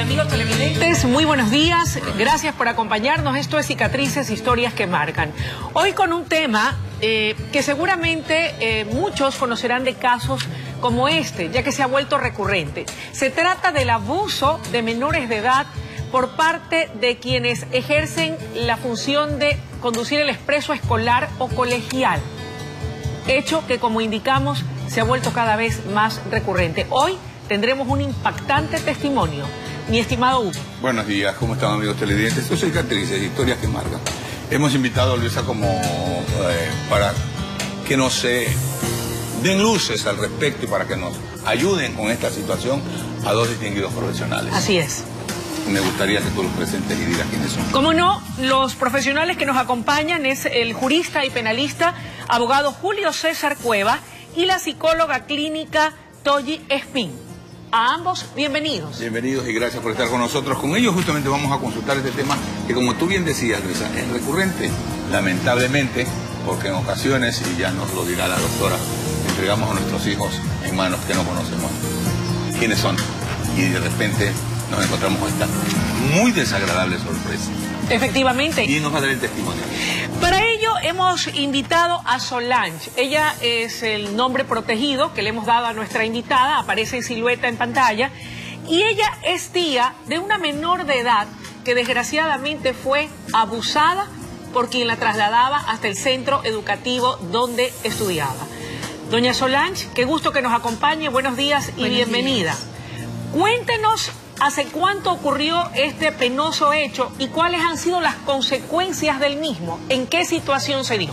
amigos televidentes, muy buenos días. Gracias por acompañarnos. Esto es Cicatrices, historias que marcan. Hoy con un tema que seguramente muchos conocerán de casos como este, ya que se ha vuelto recurrente. Se trata del abuso de menores de edad por parte de quienes ejercen la función de conducir el expreso escolar o colegial. Hecho que, como indicamos, se ha vuelto cada vez más recurrente. Hoy tendremos un impactante testimonio. Mi estimado Hugo. Buenos días, ¿cómo están, amigos televidentes? Esto es Cicatrices, historias que marcan. Hemos invitado a Luisa para que nos den luces al respecto y para que nos ayuden con esta situación a dos distinguidos profesionales. Así es. Me gustaría que tú los presentes y digas quiénes son. Cómo no, los profesionales que nos acompañan es el jurista y penalista, abogado Julio César Cueva, y la psicóloga clínica Toyi Espín. A ambos, bienvenidos. Bienvenidos y gracias por estar con nosotros. Con ellos justamente vamos a consultar este tema que, como tú bien decías, Luisa, es recurrente, lamentablemente, porque en ocasiones, y ya nos lo dirá la doctora, entregamos a nuestros hijos en manos que no conocemos quiénes son, y de repente nos encontramos con esta muy desagradable sorpresa. Efectivamente. Y nos va a dar el testimonio. Para ello hemos invitado a Solange. Ella es el nombre protegido que le hemos dado a nuestra invitada, aparece en silueta en pantalla, y ella es tía de una menor de edad que desgraciadamente fue abusada por quien la trasladaba hasta el centro educativo donde estudiaba. Doña Solange, qué gusto que nos acompañe, buenos días y bienvenida. Cuéntenos hace cuánto ocurrió este penoso hecho y cuáles han sido las consecuencias del mismo, en qué situación se dio.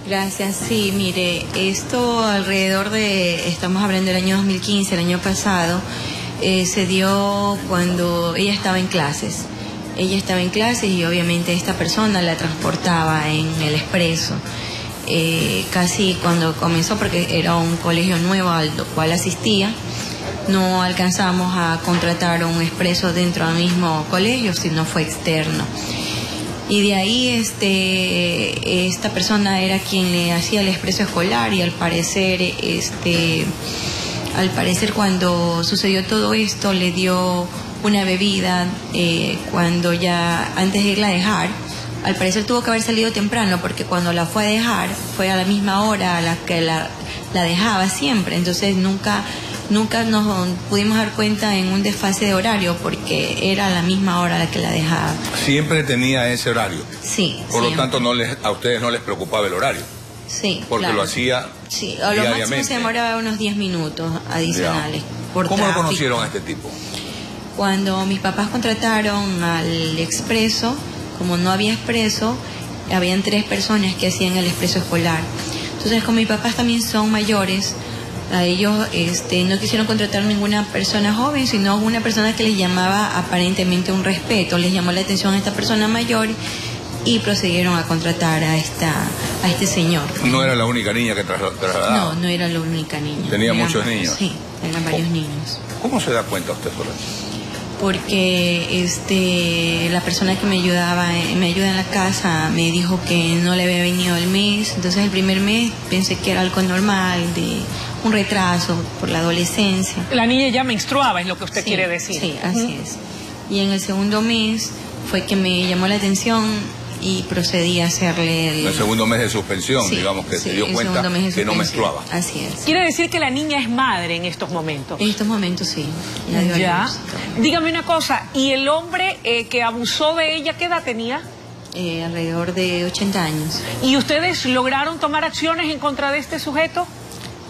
Gracias, sí, mire, esto alrededor de, estamos hablando del año 2015, el año pasado, se dio cuando ella estaba en clases. Ella estaba en clases y obviamente esta persona la transportaba en el expreso. Casi cuando comenzó, porque era un colegio nuevo al cual asistía, no alcanzamos a contratar un expreso dentro del mismo colegio, sino fue externo. Y de ahí esta persona era quien le hacía el expreso escolar y al parecer cuando sucedió todo esto le dio una bebida cuando ya antes de irla a dejar. Al parecer tuvo que haber salido temprano porque cuando la fue a dejar fue a la misma hora a la que la dejaba siempre, entonces nunca nos pudimos dar cuenta en un desfase de horario porque era a la misma hora a la que la dejaba. ¿Siempre tenía ese horario? Sí. Por lo tanto, a ustedes no les preocupaba el horario. Sí, porque claro. Lo hacía lo máximo se demoraba unos 10 minutos adicionales. Por ¿Cómo tráfico. conocieron a este tipo? Cuando mis papás contrataron al expreso, como no había expreso, habían 3 personas que hacían el expreso escolar. Entonces, como mis papás también son mayores, a ellos no quisieron contratar ninguna persona joven, sino una persona que les llamaba aparentemente un respeto. Les llamó la atención a esta persona mayor y procedieron a contratar a este señor. ¿No era la única niña que trasladaba? No era la única niña. ¿Tenía muchos niños? Sí, eran varios niños. ¿Cómo se da cuenta usted, Solange? Porque la persona que me ayuda en la casa me dijo que no le había venido el mes. Entonces el primer mes pensé que era algo normal, de un retraso por la adolescencia. La niña ya menstruaba, es lo que usted quiere decir. Sí, así es. Y en el segundo mes fue que me llamó la atención y procedí a hacerle el segundo mes de suspensión, digamos, que se dio cuenta que no menstruaba. Así es. Quiere decir que la niña es madre en estos momentos. En estos momentos sí. Ya. Dígame una cosa, ¿y el hombre que abusó de ella, qué edad tenía? Alrededor de 80 años. ¿Y ustedes lograron tomar acciones en contra de este sujeto?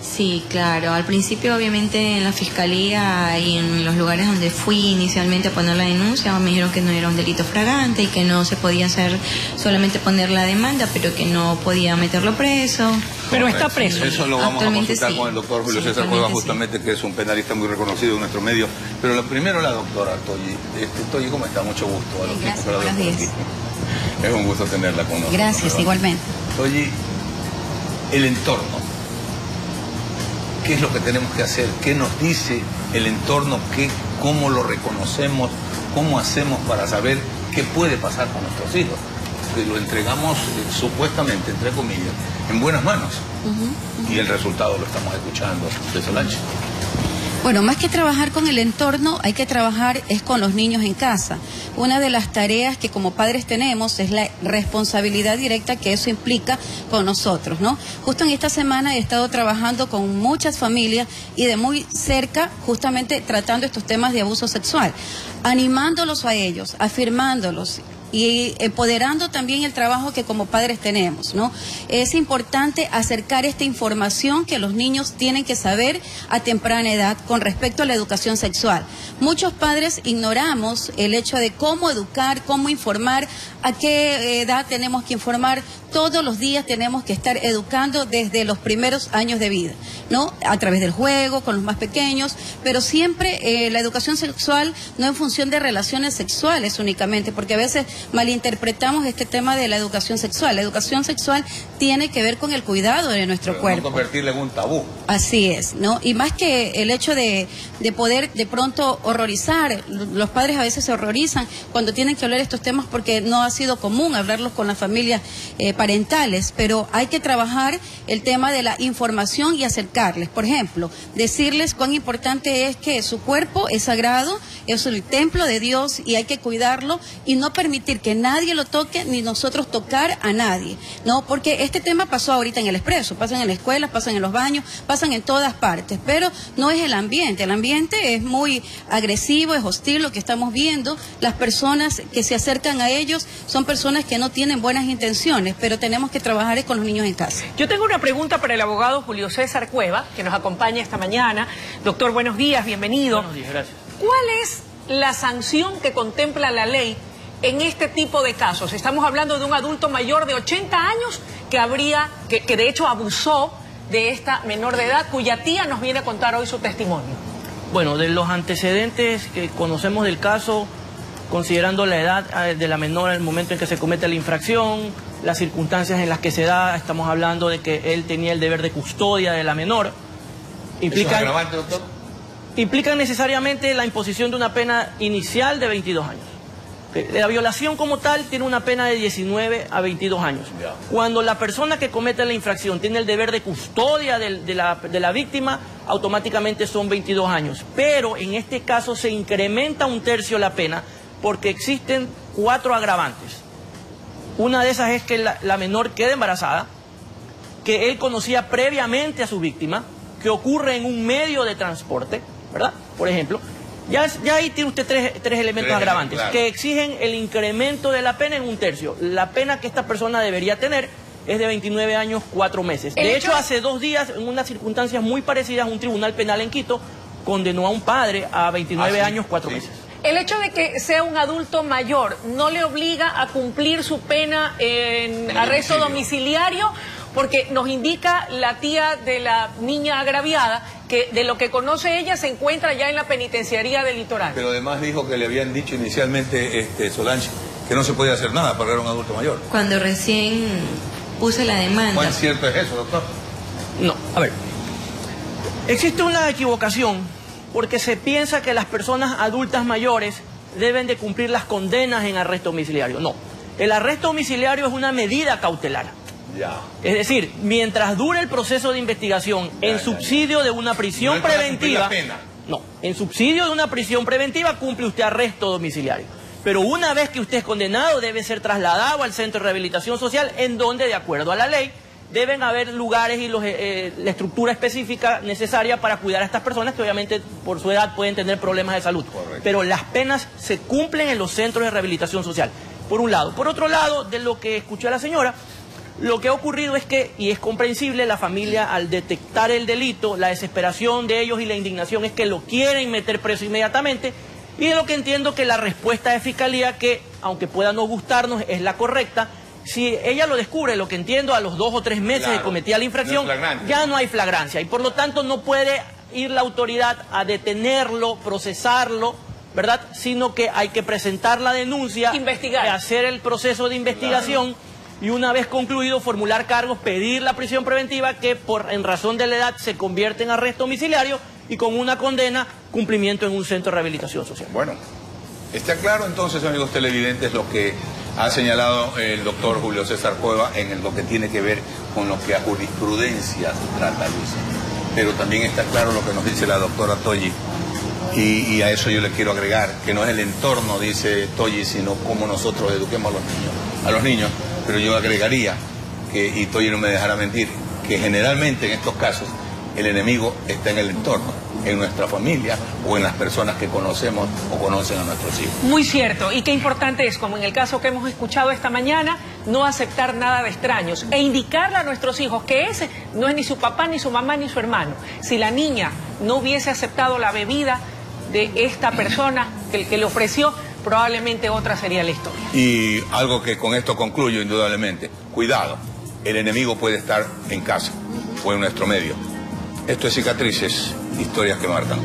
Sí, claro. Al principio, obviamente, en la fiscalía y en los lugares donde fui inicialmente a poner la denuncia, me dijeron que no era un delito flagrante y que no se podía hacer solamente poner la demanda, pero que no podía meterlo preso. Pero está preso. Eso lo vamos a consultar con el doctor Julio César Cueva, justamente, que es un penalista muy reconocido en nuestro medio. Pero primero la doctora Toyi. Toyi, ¿cómo está? Mucho gusto. Gracias, buenos días. Es un gusto tenerla con nosotros. Gracias, igualmente. Toyi, el entorno. ¿Qué es lo que tenemos que hacer? ¿Qué nos dice el entorno? ¿Cómo lo reconocemos? ¿Cómo hacemos para saber qué puede pasar con nuestros hijos? Que lo entregamos supuestamente, entre comillas, en buenas manos. Y el resultado lo estamos escuchando de Solange. Bueno, más que trabajar con el entorno, hay que trabajar es con los niños en casa. Una de las tareas que como padres tenemos es la responsabilidad directa que eso implica con nosotros, ¿no? Justo en esta semana he estado trabajando con muchas familias y de muy cerca, justamente tratando estos temas de abuso sexual, animándolos a ellos, afirmándolos y empoderando también el trabajo que como padres tenemos, ¿no? Es importante acercar esta información que los niños tienen que saber a temprana edad con respecto a la educación sexual. Muchos padres ignoramos el hecho de cómo educar, cómo informar, a qué edad tenemos que informar. Todos los días tenemos que estar educando desde los primeros años de vida, ¿no? A través del juego, con los más pequeños, pero siempre la educación sexual no en función de relaciones sexuales únicamente, porque a veces malinterpretamos este tema de la educación sexual. La educación sexual tiene que ver con el cuidado de nuestro cuerpo. No convertirla en un tabú. Así es, ¿no? Y más que el hecho de poder de pronto horrorizar, los padres a veces se horrorizan cuando tienen que hablar estos temas porque no ha sido común hablarlos con las familias parentales, pero hay que trabajar el tema de la información y acercarles. Por ejemplo, decirles cuán importante es que su cuerpo es sagrado, es el templo de Dios y hay que cuidarlo y no permitir que nadie lo toque ni nosotros tocar a nadie, ¿no? Porque este tema pasó ahorita en el Expreso, pasan en la escuela, pasan en los baños, pasan en todas partes, pero no es el ambiente es muy agresivo, es hostil lo que estamos viendo. Las personas que se acercan a ellos son personas que no tienen buenas intenciones, pero tenemos que trabajar con los niños en casa. Yo tengo una pregunta para el abogado Julio César Cueva, que nos acompaña esta mañana. Doctor, buenos días, bienvenido. Buenos días, gracias. ¿Cuál es la sanción que contempla la ley en este tipo de casos? Estamos hablando de un adulto mayor de 80 años que de hecho abusó de esta menor de edad, cuya tía nos viene a contar hoy su testimonio. Bueno, de los antecedentes que conocemos del caso, considerando la edad de la menor en el momento en que se comete la infracción, las circunstancias en las que se da, estamos hablando de que él tenía el deber de custodia de la menor. ¿Eso es agravante, doctor? Implican necesariamente la imposición de una pena inicial de 22 años. La violación como tal tiene una pena de 19 a 22 años. Cuando la persona que comete la infracción tiene el deber de custodia de la víctima, automáticamente son 22 años. Pero en este caso se incrementa 1/3 la pena porque existen 4 agravantes. Una de esas es que la menor quede embarazada, que él conocía previamente a su víctima, que ocurre en un medio de transporte, ¿verdad? Por ejemplo. Ya ahí tiene usted tres elementos agravantes, claro, que exigen el incremento de la pena en 1/3. La pena que esta persona debería tener es de 29 años, 4 meses. De hecho, hace 2 días, en unas circunstancias muy parecidas, un tribunal penal en Quito condenó a un padre a 29 años, 4 meses. El hecho de que sea un adulto mayor no le obliga a cumplir su pena en arresto domiciliario, porque nos indica la tía de la niña agraviada que de lo que conoce ella se encuentra ya en la penitenciaría del Litoral. Pero además dijo que le habían dicho inicialmente, Solange, que no se podía hacer nada para era un adulto mayor. Cuando recién puse la demanda. ¿Cuán cierto es eso, doctor? No, a ver, existe una equivocación porque se piensa que las personas adultas mayores deben de cumplir las condenas en arresto domiciliario. No, el arresto domiciliario es una medida cautelar. Ya. Es decir, mientras dure el proceso de investigación en subsidio de una prisión preventiva, no, en subsidio de una prisión preventiva cumple usted arresto domiciliario. Pero una vez que usted es condenado debe ser trasladado al centro de rehabilitación social, en donde de acuerdo a la ley deben haber lugares y la estructura específica necesaria para cuidar a estas personas que obviamente por su edad pueden tener problemas de salud. Correcto. Pero las penas se cumplen en los centros de rehabilitación social, por un lado. Por otro lado, de lo que escuché a la señora, lo que ha ocurrido es que, y es comprensible, la familia al detectar el delito, la desesperación de ellos y la indignación es que lo quieren meter preso inmediatamente, y de lo que entiendo que la respuesta de Fiscalía, que aunque pueda no gustarnos, es la correcta. Si ella lo descubre, lo que entiendo, a los 2 o 3 meses de cometida la infracción, ya no hay flagrancia, y por lo tanto no puede ir la autoridad a detenerlo, procesarlo, ¿verdad? Sino que hay que presentar la denuncia, investigar, hacer el proceso de investigación, y una vez concluido formular cargos, pedir la prisión preventiva que en razón de la edad se convierte en arresto domiciliario y con una condena, cumplimiento en un centro de rehabilitación social. Bueno, está claro entonces, amigos televidentes, lo que ha señalado el doctor Julio César Cueva en lo que tiene que ver con lo que a jurisprudencia trata, Luisa. pero también está claro lo que nos dice la doctora Toyi, y a eso yo le quiero agregar, que no es el entorno, dice Toyi, sino cómo nosotros eduquemos a los niños, pero yo agregaría, y Toyi no me dejará mentir, que generalmente en estos casos el enemigo está en el entorno, en nuestra familia o en las personas que conocemos o conocen a nuestros hijos. Muy cierto, y qué importante es, como en el caso que hemos escuchado esta mañana, no aceptar nada de extraños e indicarle a nuestros hijos que ese no es ni su papá, ni su mamá, ni su hermano. Si la niña no hubiese aceptado la bebida de esta persona que le ofreció, probablemente otra sería la historia. Y algo que con esto concluyo indudablemente, cuidado, el enemigo puede estar en casa o en nuestro medio. Esto es Cicatrices, historias que marcan.